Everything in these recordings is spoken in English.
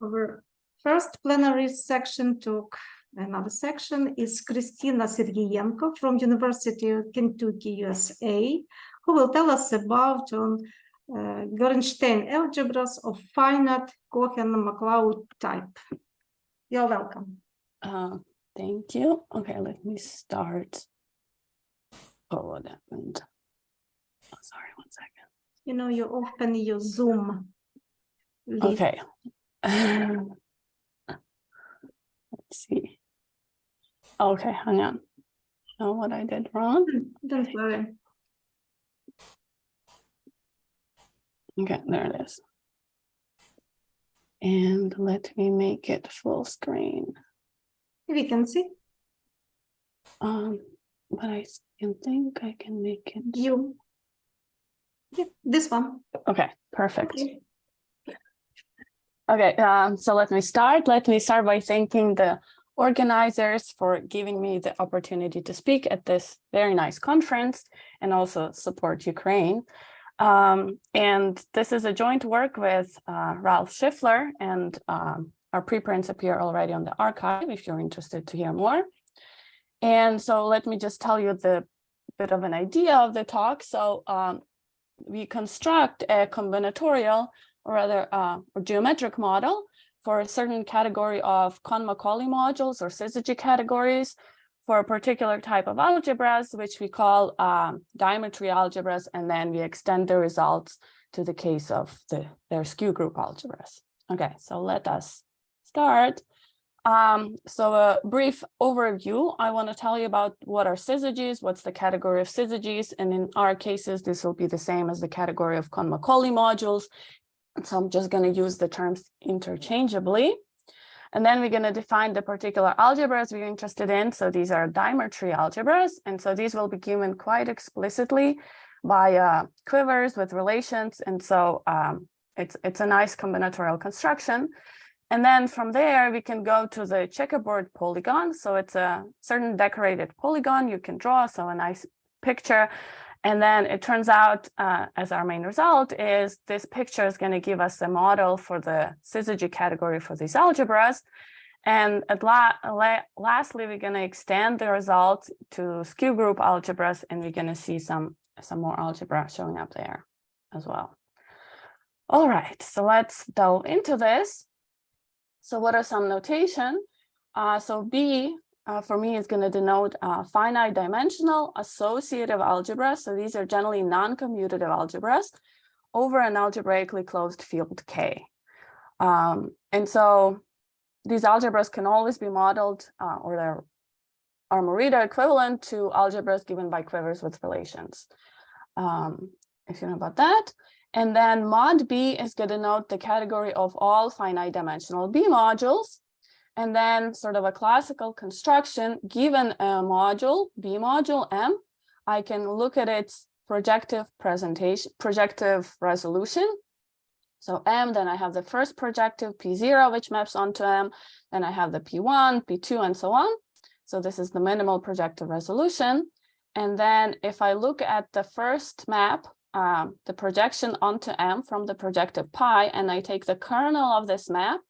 Our first plenary section took another section is Khrystyna Serhiyenko from University of Kentucky, USA, who will tell us about Gorenstein algebras of finite Cohen-Macaulay type. You're welcome. Thank you. Okay, let me start. Oh, what happened? Oh, sorry, 1 second. You know, you open your Zoom. Okay. Let's see. Okay, hang on. Know what I did wrong? Don't worry. Okay, there it is. And let me make it full screen. We can see. But I think I can make it. You. Yeah, this one. Okay, perfect. Okay, so let me start. Let me start by thanking the organizers for giving me the opportunity to speak at this very nice conference and also support Ukraine. And this is a joint work with Ralph Schiffler, and our preprints appear already on the archive if you're interested to hear more. And so let me just tell you the bit of an idea of the talk. So we construct a combinatorial, or rather or geometric model for a certain category of Cohen-Macaulay modules or syzygy categories for a particular type of algebras, which we call Diamondtree algebras, and then we extend the results to the case of their Skew group algebras. Okay, so let us start. So a brief overview, I want to tell you about what are syzygies, what's the category of syzygies, and in our cases, this will be the same as the category of Cohen-Macaulay modules. So I'm just going to use the terms interchangeably. And then we're going to define the particular algebras we're interested in. So these are Diamondtree algebras. And so these will be given quite explicitly by quivers with relations. And so it's a nice combinatorial construction. And then from there, we can go to the checkerboard polygon. So it's a certain decorated polygon you can draw. So a nice picture. And then it turns out, as our main result, is this picture is going to give us a model for the syzygy category for these algebras. And lastly, we're going to extend the results to Skew group algebras, and we're going to see some more algebra showing up there as well. All right, so let's delve into this. So what are some notation? So B, for me, is going to denote finite dimensional associative algebra. So these are generally non-commutative algebras over an algebraically closed field K. And so these algebras can always be modeled or they're Armorita equivalent to algebras given by quivers with relations, if you know about that. And then mod B is going to denote the category of all finite dimensional B modules. And then sort of a classical construction, given a module, B module M, I can look at its projective resolution. So M, then I have the first projective P0, which maps onto M. Then I have the P1, P2, and so on. So this is the minimal projective resolution. And then if I look at the first map, the projection onto M from the projective pi, and I take the kernel of this map,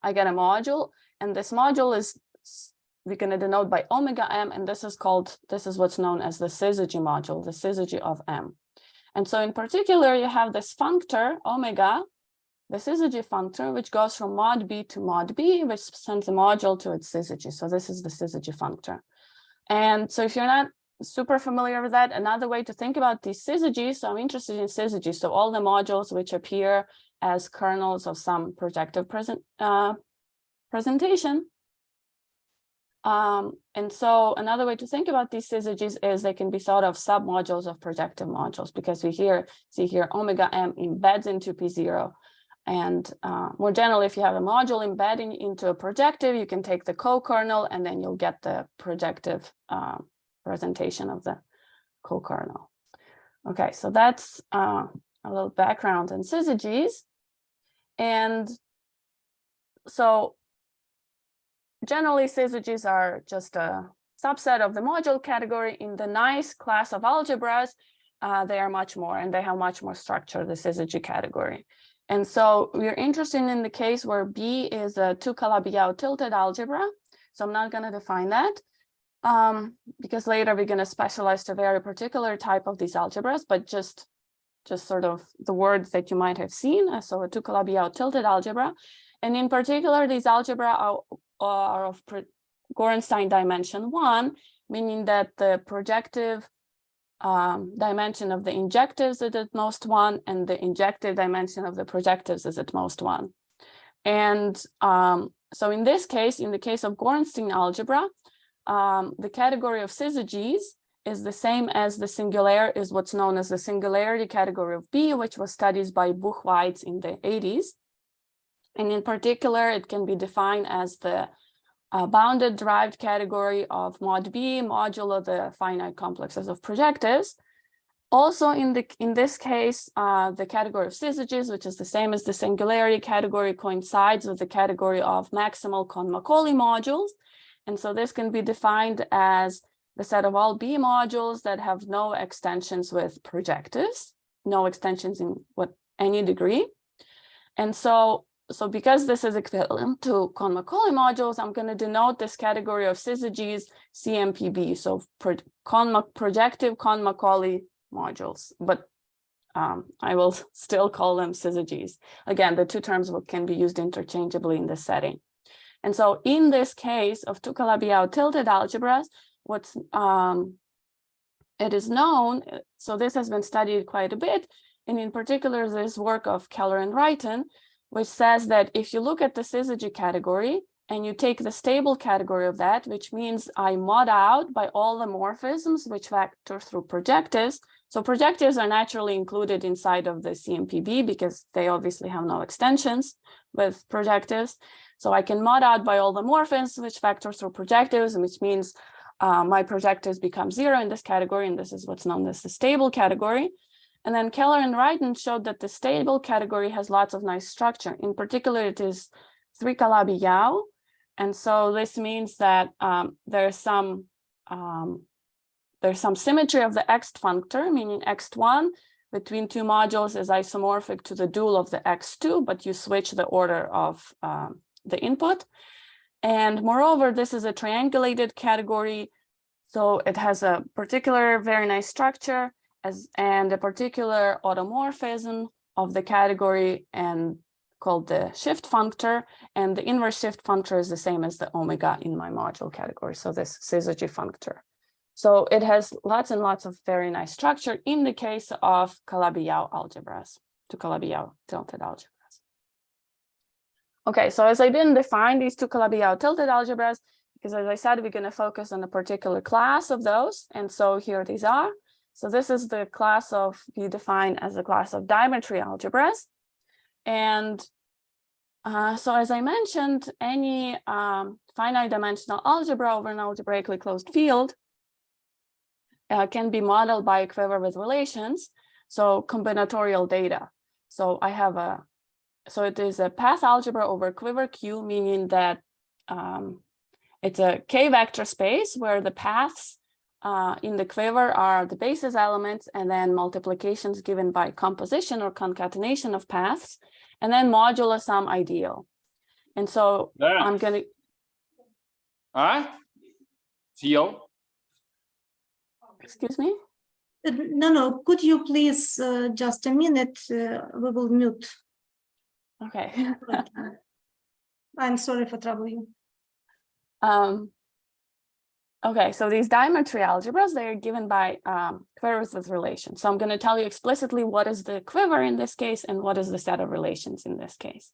I get a module. And this module is, we're going to denote by omega M, and this is what's known as the syzygy module, the syzygy of M. And so in particular, you have this functor, omega, the syzygy functor, which goes from mod B to mod B, which sends a module to its syzygy. So this is the syzygy functor. And so if you're not super familiar with that, another way to think about these syzygies, so I'm interested in syzygy, so all the modules which appear as kernels of some projective presentation. And so another way to think about these syzygies is they can be thought of submodules of projective modules, because we see here omega M embeds into P0. And more generally, if you have a module embedding into a projective, you can take the co-kernel and then you'll get the projective presentation of the co-kernel. Okay, so that's a little background on syzygies. And so generally, syzygies are just a subset of the module category. In the nice class of algebras, they are much more, and they have much more structure, the syzygy category. And so we're interested in the case where B is a 2 Calabi-Yau tilted algebra. So I'm not going to define that because later we're going to specialize to a very particular type of these algebras, but just sort of the words that you might have seen. So a 2 Calabi-Yau tilted algebra. And in particular, these algebra are of Gorenstein dimension 1, meaning that the projective dimension of the injectives is at most 1, and the injective dimension of the projectives is at most 1. And so in this case, in the case of Gorenstein algebra, the category of syzygies is the same as the singularity, is what's known as the singularity category of B, which was studied by Buchweitz in the 80s. And in particular, it can be defined as the bounded derived category of mod B modulo the finite complexes of projectives. Also in this case, the category of syzygies, which is the same as the singularity category, coincides with the category of maximal Cohen-Macaulay modules. And so this can be defined as the set of all B modules that have no extensions with projectives, no extensions in any degree. And so because this is equivalent to Cohen-Macaulay modules, I'm going to denote this category of syzygies CMPB, so projective Cohen-Macaulay modules, but I will still call them syzygies. Again, the two terms can be used interchangeably in this setting. And so in this case of 2 Calabi-Yau tilted algebras, it is known, so this has been studied quite a bit, and in particular this work of Keller and Wrighton, which says that if you look at the syzygy category and you take the stable category of that, which means I mod out by all the morphisms which vector through projectives. So projectives are naturally included inside of the CMPB because they obviously have no extensions with projectives. So I can mod out by all the morphisms which vector through projectives, which means my projectives become 0 in this category, and this is what's known as the stable category. And then Keller and Wrighton showed that the stable category has lots of nice structure. In particular, it is 3 Calabi-Yau. And so this means that there's some symmetry of the X functor, meaning X1 between two modules is isomorphic to the dual of the X2, but you switch the order of the input. And moreover, this is a triangulated category. So it has a particular very nice structure and a particular automorphism of the category and called the shift functor, and the inverse shift functor is the same as the omega in my module category, so this syzygy functor. So it has lots and lots of very nice structure in the case of Calabi-Yau algebras, 2 Calabi-Yau tilted algebras. Okay, so as I didn't define these 2 Calabi-Yau tilted algebras, because as I said, we're going to focus on a particular class of those, and so here these are. So this is the class of, we define as the class of Diamondtree algebras. And so as I mentioned, any finite dimensional algebra over an algebraically closed field can be modeled by a quiver with relations, so combinatorial data. So I have so it is a path algebra over quiver Q, meaning that it's a K vector space where the paths in the quiver are the basis elements, and then multiplications given by composition or concatenation of paths, and then modulo some ideal. And so I'm going to... Theo? Excuse me? No, could you please just a minute, we will mute. Okay. I'm sorry for troubling you. Okay, so these Diamondtree algebras, they are given by quivers with relations. So I'm going to tell you explicitly what is the quiver in this case and what is the set of relations in this case.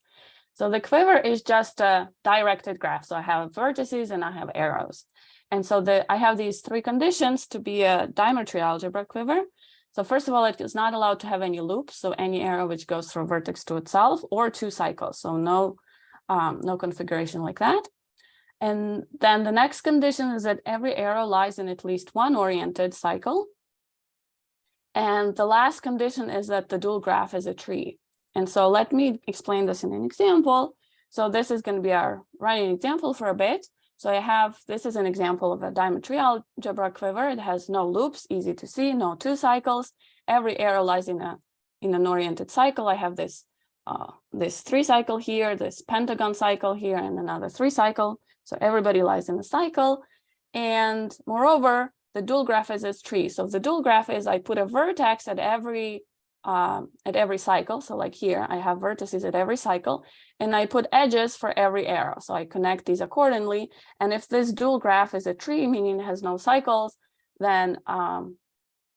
So the quiver is just a directed graph. So I have vertices and I have arrows. And so I have these three conditions to be a Diamondtree algebra quiver. So first of all, it is not allowed to have any loops. So any arrow which goes from vertex to itself, or 2 cycles. So no configuration like that. And then the next condition is that every arrow lies in at least one oriented cycle. And the last condition is that the dual graph is a tree. And so let me explain this in an example. So this is going to be our running example for a bit. So this is an example of a Diamondtree algebra quiver. It has no loops, easy to see, no 2 cycles. Every arrow lies in an oriented cycle. I have this this 3 cycle here, this pentagon cycle here, and another 3 cycle. So everybody lies in a cycle. And moreover, the dual graph is a tree. So the dual graph is I put a vertex at every cycle. So like here, I have vertices at every cycle, and I put edges for every arrow. So I connect these accordingly. And if this dual graph is a tree, meaning it has no cycles, then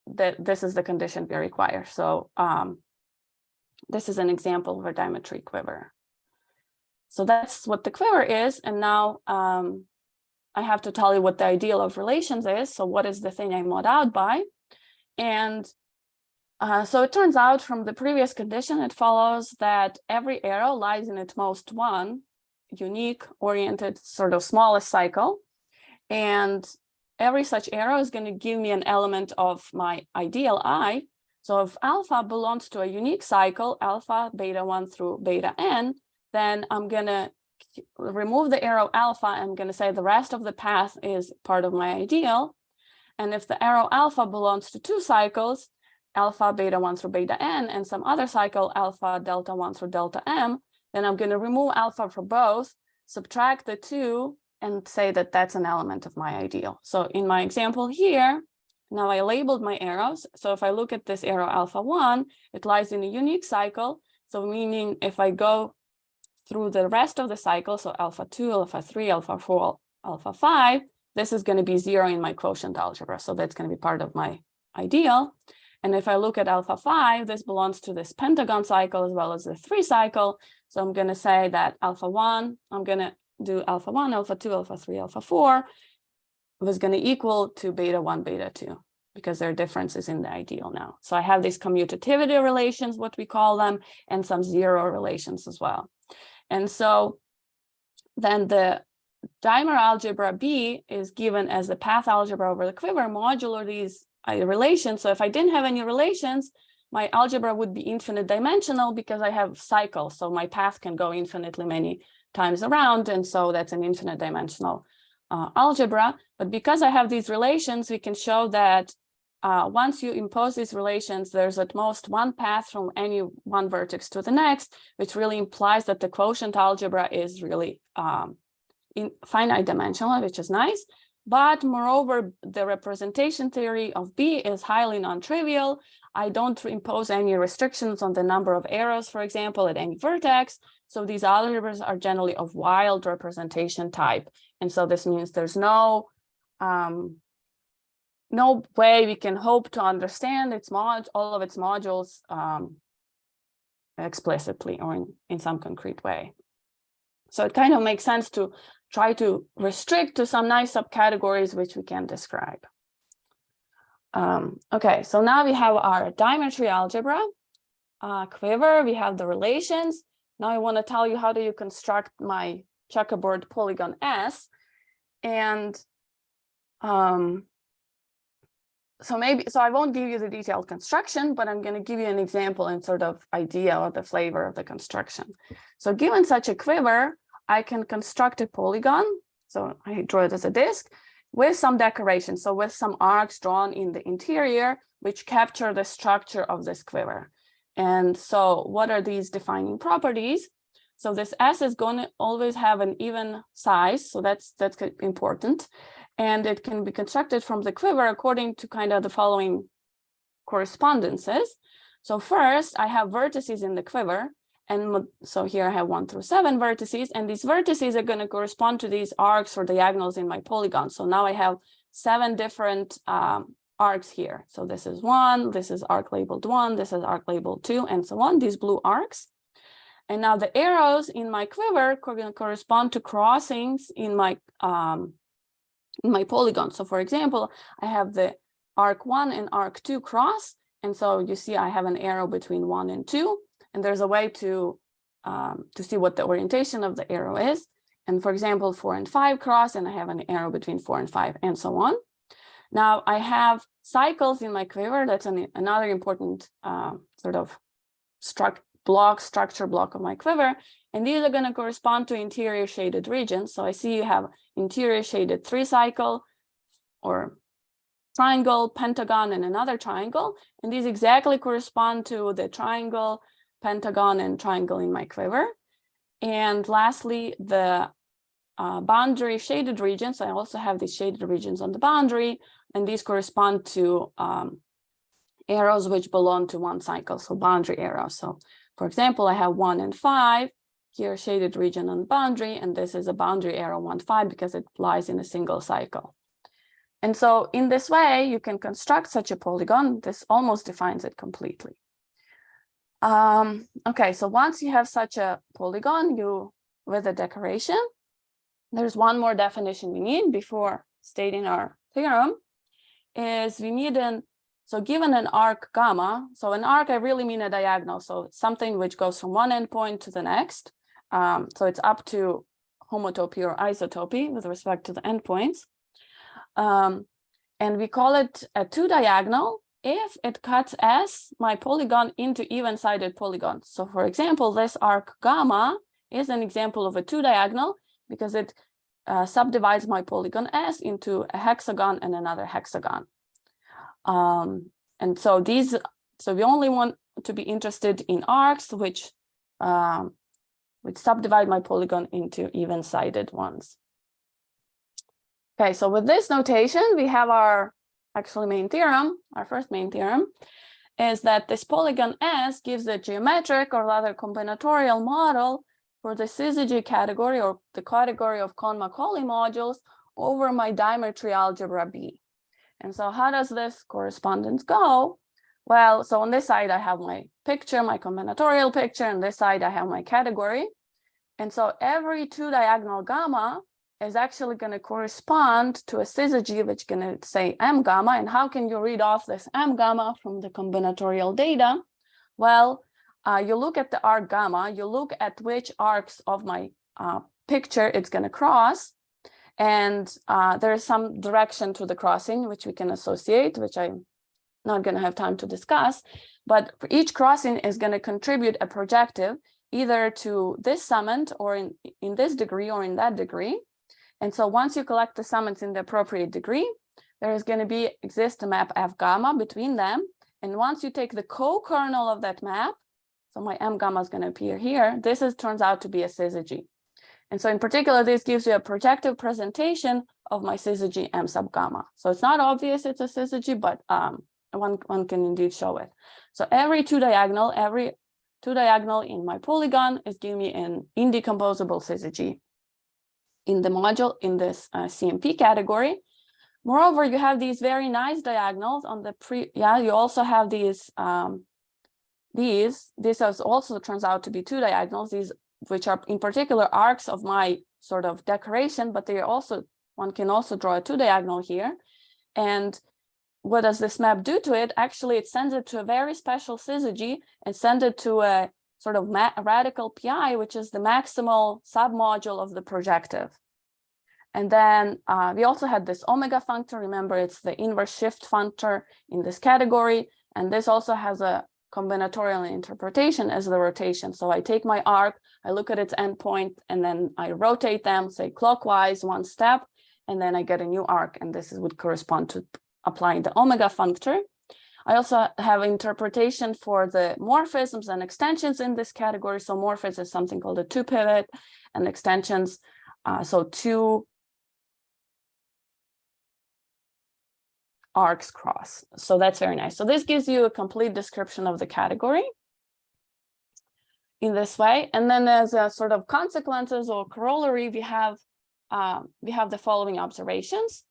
this is the condition we require. So this is an example of a Diamondtree quiver. So that's what the quiver is. And now I have to tell you what the ideal of relations is. So what is the thing I mod out by? And so it turns out from the previous condition, it follows that every arrow lies in its most one unique oriented sort of smallest cycle. And every such arrow is going to give me an element of my ideal I. So if alpha belongs to a unique cycle, alpha, beta 1 through beta n, then I'm going to remove the arrow alpha. I'm going to say the rest of the path is part of my ideal. And if the arrow alpha belongs to 2 cycles, alpha, beta 1 through beta n, and some other cycle, alpha, delta 1 through delta m, then I'm going to remove alpha for both, subtract the 2, and say that that's an element of my ideal. So in my example here, now I labeled my arrows. So if I look at this arrow alpha 1, it lies in a unique cycle. So meaning if I go through the rest of the cycle, so alpha 2, alpha 3, alpha 4, alpha 5, this is going to be 0 in my quotient algebra. So that's going to be part of my ideal. And if I look at alpha 5, this belongs to this pentagon cycle as well as the 3 cycle. So I'm going to say that alpha 1, I'm going to do alpha 1, alpha 2, alpha 3, alpha 4 was going to equal to beta 1, beta 2, because there are differences in the ideal now. So I have these commutativity relations, what we call them, and some 0 relations as well. And so then the dimer algebra B is given as the path algebra over the quiver modulo these relations. So if I didn't have any relations, my algebra would be infinite dimensional because I have cycles. So my path can go infinitely many times around. And so that's an infinite dimensional algebra. But because I have these relations, we can show that once you impose these relations, there's at most one path from any one vertex to the next, which really implies that the quotient algebra is really finite dimensional, which is nice. But moreover, the representation theory of B is highly non-trivial. I don't impose any restrictions on the number of arrows, for example, at any vertex. So these algebras are generally of wild representation type. And so this means there's no way we can hope to understand all of its modules explicitly or in some concrete way. So it kind of makes sense to try to restrict to some nice subcategories which we can describe. Okay, so now we have our Diamondtree algebra quiver. We have the relations. Now I want to tell you how do you construct my checkerboard polygon S. And so I won't give you the detailed construction, but I'm going to give you an example and sort of idea of the flavor of the construction. So given such a quiver, I can construct a polygon. So I draw it as a disk with some decoration. So with some arcs drawn in the interior, which capture the structure of this quiver. And so what are these defining properties? So this S is going to always have an even size. So that's important. And it can be constructed from the quiver according to kind of the following correspondences. So first, I have vertices in the quiver. And so here I have 1 through 7 vertices. And these vertices are going to correspond to these arcs or diagonals in my polygon. So now I have 7 different arcs here. So this is 1, this is arc labeled 1, this is arc labeled 2, and so on, these blue arcs. And now the arrows in my quiver correspond to crossings in my polygon. So for example, I have the arc 1 and arc 2 cross. And so you see I have an arrow between 1 and 2. And there's a way to see what the orientation of the arrow is. And for example, 4 and 5 cross, and I have an arrow between 4 and 5, and so on. Now I have cycles in my quiver. That's another important sort of structure block of my quiver. And these are going to correspond to interior shaded regions. So I see you have interior shaded 3 cycle or triangle, pentagon, and another triangle. And these exactly correspond to the triangle, pentagon and triangle in my quiver. And lastly, the boundary shaded regions. I also have these shaded regions on the boundary, and these correspond to arrows which belong to one cycle, so boundary arrows. So for example, I have 1 and 5 here, shaded region on the boundary, and this is a boundary arrow 1, 5 because it lies in a single cycle. And so in this way, you can construct such a polygon. This almost defines it completely. Okay, so once you have such a polygon, with a decoration, there's one more definition we need before stating our theorem, is we need so given an arc gamma, so an arc, I really mean a diagonal, so something which goes from one endpoint to the next. So it's up to homotopy or isotopy with respect to the endpoints. And we call it a two diagonal if it cuts as my polygon into even-sided polygons. So for example, this arc gamma is an example of a two diagonal because it subdivides my polygon S into a hexagon and another hexagon. And so we only want to be interested in arcs which subdivide my polygon into even-sided ones. Okay, so with this notation, we have our main theorem. Our first main theorem is that this polygon S gives a geometric or rather combinatorial model for the syzygy category or the category of Cohen-Macaulay modules over my Diamondtree algebra B. And so how does this correspondence go? Well, so on this side, I have my picture, my combinatorial picture, and this side, I have my category. And so every two diagonal gamma is actually going to correspond to a syzygy, which is going to say M gamma. And how can you read off this M gamma from the combinatorial data? Well, you look at the arc gamma, you look at which arcs of my picture it's going to cross. And there is some direction to the crossing, which we can associate, which I'm not going to have time to discuss. But for each crossing is going to contribute a projective either to this summand or in this degree or in that degree. And so once you collect the summands in the appropriate degree, there is going to exist a map F gamma between them. And once you take the co-kernel of that map, so my M gamma is going to appear here, turns out to be a syzygy. And so in particular, this gives you a projective presentation of my syzygy M sub gamma. So it's not obvious it's a syzygy, but one can indeed show it. So every two diagonal in my polygon is giving me an indecomposable syzygy in the module in this CMP category. Moreover, you have these very nice diagonals on the you also have these this also turns out to be two diagonals, these which are in particular arcs of my sort of decoration, but they are also, one can also draw a two diagonal here. And what does this map do to it? Actually, it sends it to a very special syzygy and sends it to a sort of radical pi, which is the maximal submodule of the projective. And then we also had this omega functor. Remember, it's the inverse shift functor in this category. And this also has a combinatorial interpretation as the rotation. So I take my arc, I look at its endpoint, and then I rotate them, say clockwise one step, and then I get a new arc. And this would correspond to applying the omega functor. I also have interpretation for the morphisms and extensions in this category. So morphism is something called a two pivot, and extensions, so two arcs cross. So that's very nice. So this gives you a complete description of the category in this way. And then as a sort of consequences or corollary, we have the following observations.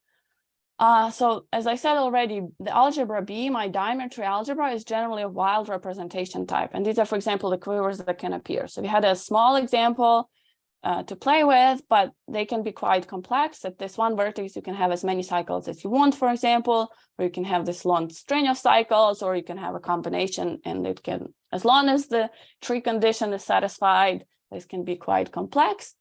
So as I said already, the algebra B, my Diamondtree algebra, is generally a wild representation type. And these are, for example, the quivers that can appear. So we had a small example to play with, but they can be quite complex. At this one vertex, you can have as many cycles as you want, for example, or you can have this long string of cycles, or you can have a combination, and it can, as long as the tree condition is satisfied, this can be quite complex.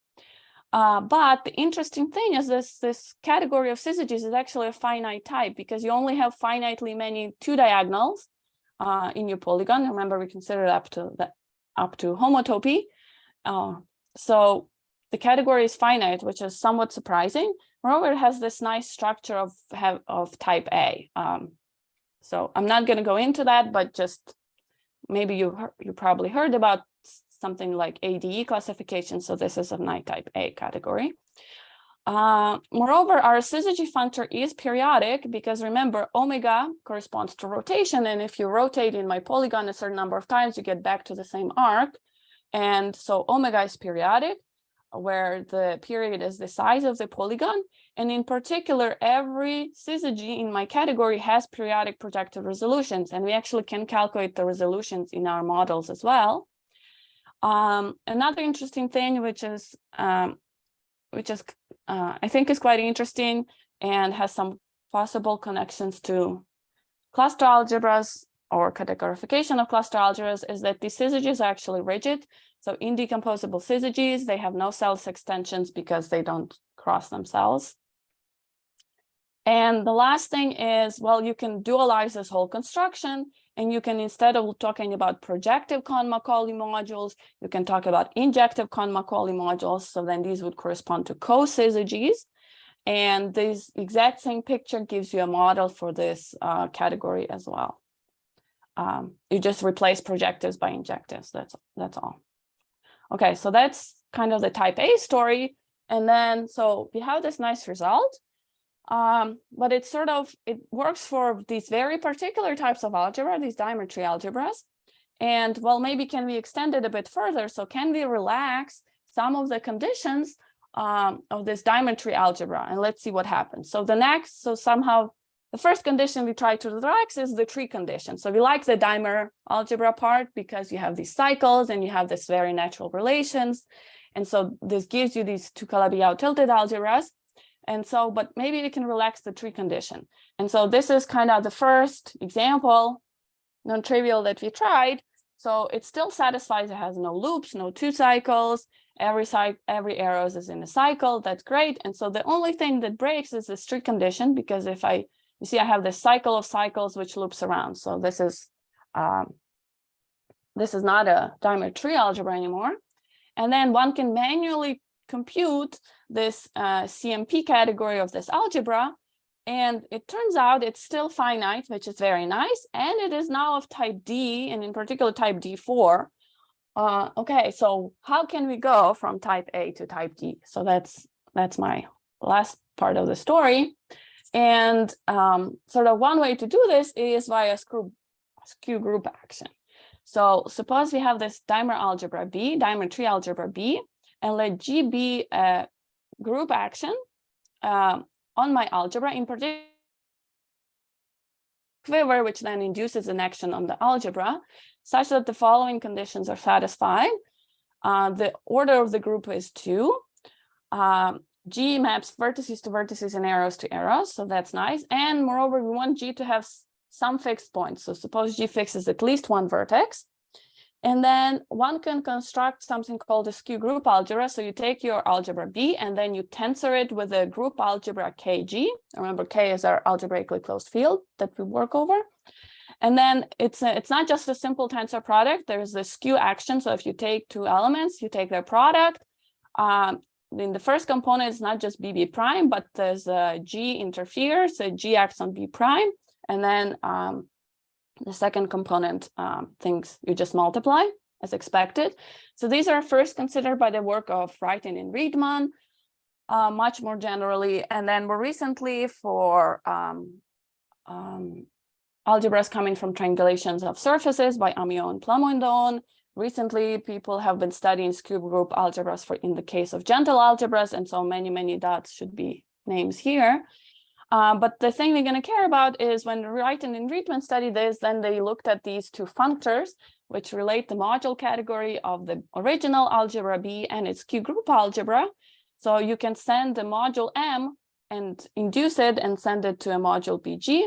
But the interesting thing is this category of syzygies is actually a finite type because you only have finitely many two diagonals in your polygon. Remember, we considered up to homotopy. So the category is finite, which is somewhat surprising. Moreover, it has this nice structure of type A. So I'm not going to go into that, but just maybe you probably heard about something like ADE classification. So this is a finite type A category. Moreover, our syzygy functor is periodic because remember, omega corresponds to rotation. And if you rotate in my polygon a certain number of times, you get back to the same arc. And so omega is periodic, where the period is the size of the polygon. And in particular, every syzygy in my category has periodic projective resolutions. And we actually can calculate the resolutions in our models as well. Another interesting thing, which is I think is quite interesting and has some possible connections to cluster algebras or categorification of cluster algebras, is that these syzygies are actually rigid. So indecomposable syzygies, they have no self extensions because they don't cross themselves. And the last thing is, well, you can dualize this whole construction, and you can, instead of talking about projective Cohen-Macaulay modules, you can talk about injective Cohen-Macaulay modules. So then these would correspond to co-syzygies. And this exact same picture gives you a model for this category as well. You just replace projectives by injectives. That's all. Okay, so that's kind of the type A story. And then, so we have this nice result. But it works for these very particular types of algebra, these Diamondtree algebras. And well, maybe can we extend it a bit further? So can we relax some of the conditions of this Diamondtree algebra? And let's see what happens. So somehow the first condition we try to relax is the tree condition. So we like the Dimer algebra part because you have these cycles and you have this very natural relations. And so this gives you these two Calabi-Yau tilted algebras. And so, but maybe we can relax the tree condition. And so this is kind of the first example, non-trivial, that we tried. So it still satisfies, it has no loops, no two cycles, every arrows is in a cycle, that's great. And so the only thing that breaks is this tree condition, because if you see I have this cycle of cycles which loops around. So this is not a Diamondtree algebra anymore. And then one can manually compute this CMP category of this algebra, and it turns out it's still finite, which is very nice, and it is now of type D, and in particular type D4. Okay, so how can we go from type A to type D? So that's my last part of the story. And sort of one way to do this is via skew group action. So suppose we have this Diamondtree algebra B, and let G be a group action on my algebra, in particular, which then induces an action on the algebra, such that the following conditions are satisfied. The order of the group is 2. G maps vertices to vertices and arrows to arrows, so that's nice. And moreover, we want G to have some fixed points. So suppose G fixes at least one vertex. And then one can construct something called a skew group algebra. So you take your algebra B and then you tensor it with a group algebra KG. Remember, K is our algebraically closed field that we work over. And then it's not just a simple tensor product. There's the skew action. So if you take two elements, you take their product. In the first component, it's not just BB prime, but there's a G interferes, so G acts on B prime. And then the second component, things you just multiply as expected. So these are first considered by the work of Wrighton and Riedman, much more generally. And then more recently for algebras coming from triangulations of surfaces by Amiot and Plamondon. Recently, people have been studying skew group algebras in the case of gentle algebras. And so many dots should be names here. But the thing we're going to care about is when Wrighton and Riedman studied this, then they looked at these two functors, which relate the module category of the original algebra B and its skew group algebra. So you can send the module M and induce it and send it to a module BG,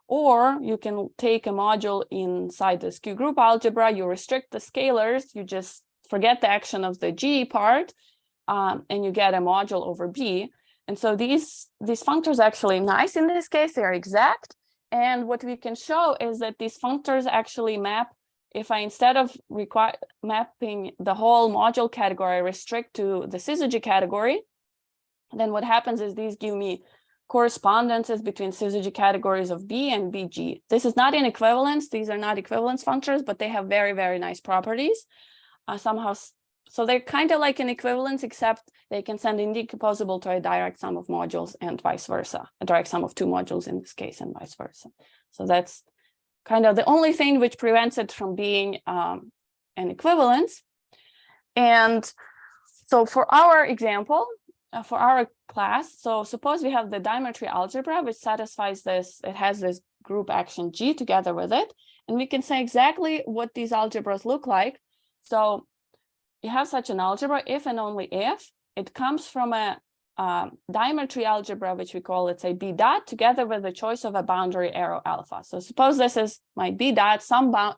or you can take a module inside the skew group algebra, you restrict the scalars, you just forget the action of the G part, and you get a module over B. And so these functors are actually nice in this case, they're exact. And what we can show is that these functors actually map, if I instead of mapping the whole module category, restrict to the syzygy category, then what happens is these give me correspondences between syzygy categories of B and BG. This is not an equivalence. These are not equivalence functors, but they have very, very nice properties. Somehow, so they're kind of like an equivalence, except they can send indecomposable to a direct sum of modules and vice versa, a direct sum of two modules in this case and vice versa. So that's kind of the only thing which prevents it from being an equivalence. And so for our example, for our class, so suppose we have the Diamondtree algebra, which satisfies this, it has this group action G together with it, and we can say exactly what these algebras look like. So you have such an algebra if and only if it comes from a Diamondtree algebra, which we call, let's say, B dot, together with the choice of a boundary arrow alpha. So suppose this is my B dot,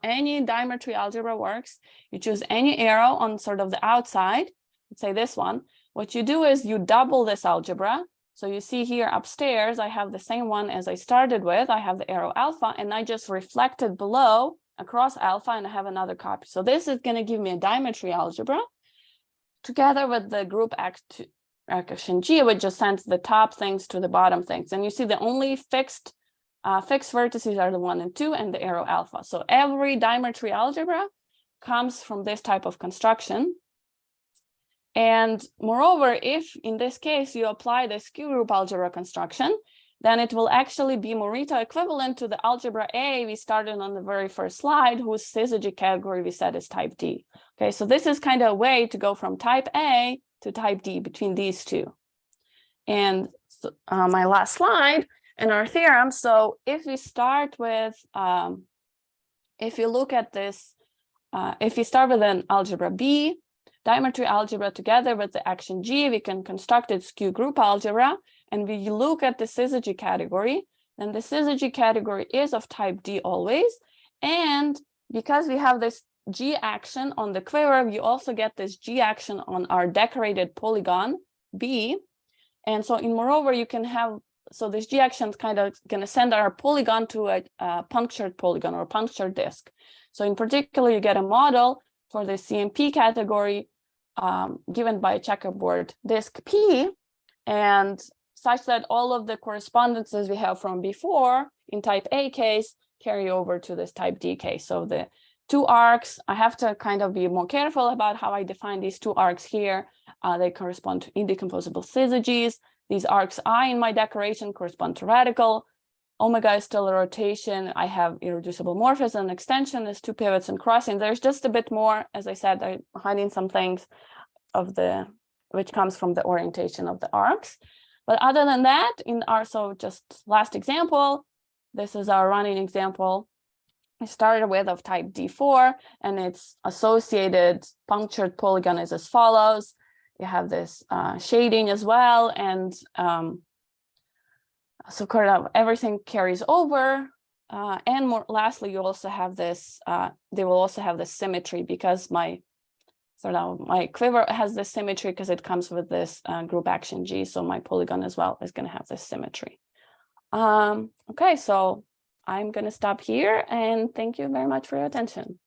any Diamondtree algebra works. You choose any arrow on sort of the outside, let's say this one. What you do is you double this algebra. So you see here upstairs, I have the same one as I started with. I have the arrow alpha, and I just reflect it below across alpha, and I have another copy. So this is going to give me a Diamondtree algebra together with the group action G, which just sends the top things to the bottom things. And you see the only fixed vertices are the 1 and 2 and the arrow alpha. So every Diamondtree algebra comes from this type of construction. And moreover, if in this case you apply the skew group algebra construction, then it will actually be Morita equivalent to the algebra A we started on the very first slide, whose syzygy category we said is type D. Okay, so this is kind of a way to go from type A to type D between these two. And so, my last slide in our theorem. So if we start with, if you look at this, if we start with an algebra B, Diamondtree algebra together with the action G, we can construct its skew group algebra, and we look at the syzygy category, then the syzygy category is of type D always. And because we have this G action on the quiver, we also get this G action on our decorated polygon B. And so moreover, you can have, so this G action is kind of going to send our polygon to a punctured polygon or punctured disk. So in particular, you get a model for the CMP category given by a checkerboard disk P, and such that all of the correspondences we have from before in type A case carry over to this type D case. So the two arcs, I have to kind of be more careful about how I define these two arcs here. They correspond to indecomposable syzygies. These arcs I in my decoration correspond to radical. Omega is still a rotation. I have irreducible morphism, extension is two pivots and crossing. There's just a bit more, as I said, I'm hiding some things of the, which comes from the orientation of the arcs. But other than that, in our, so just last example, this is our running example. I started with of type D4, and its associated punctured polygon is as follows. You have this shading as well, and so kind of everything carries over. And more lastly, you also have this, they will also have this symmetry, because my quiver has this symmetry because it comes with this group action G. So my polygon as well is going to have this symmetry. Okay, so I'm going to stop here, and thank you very much for your attention.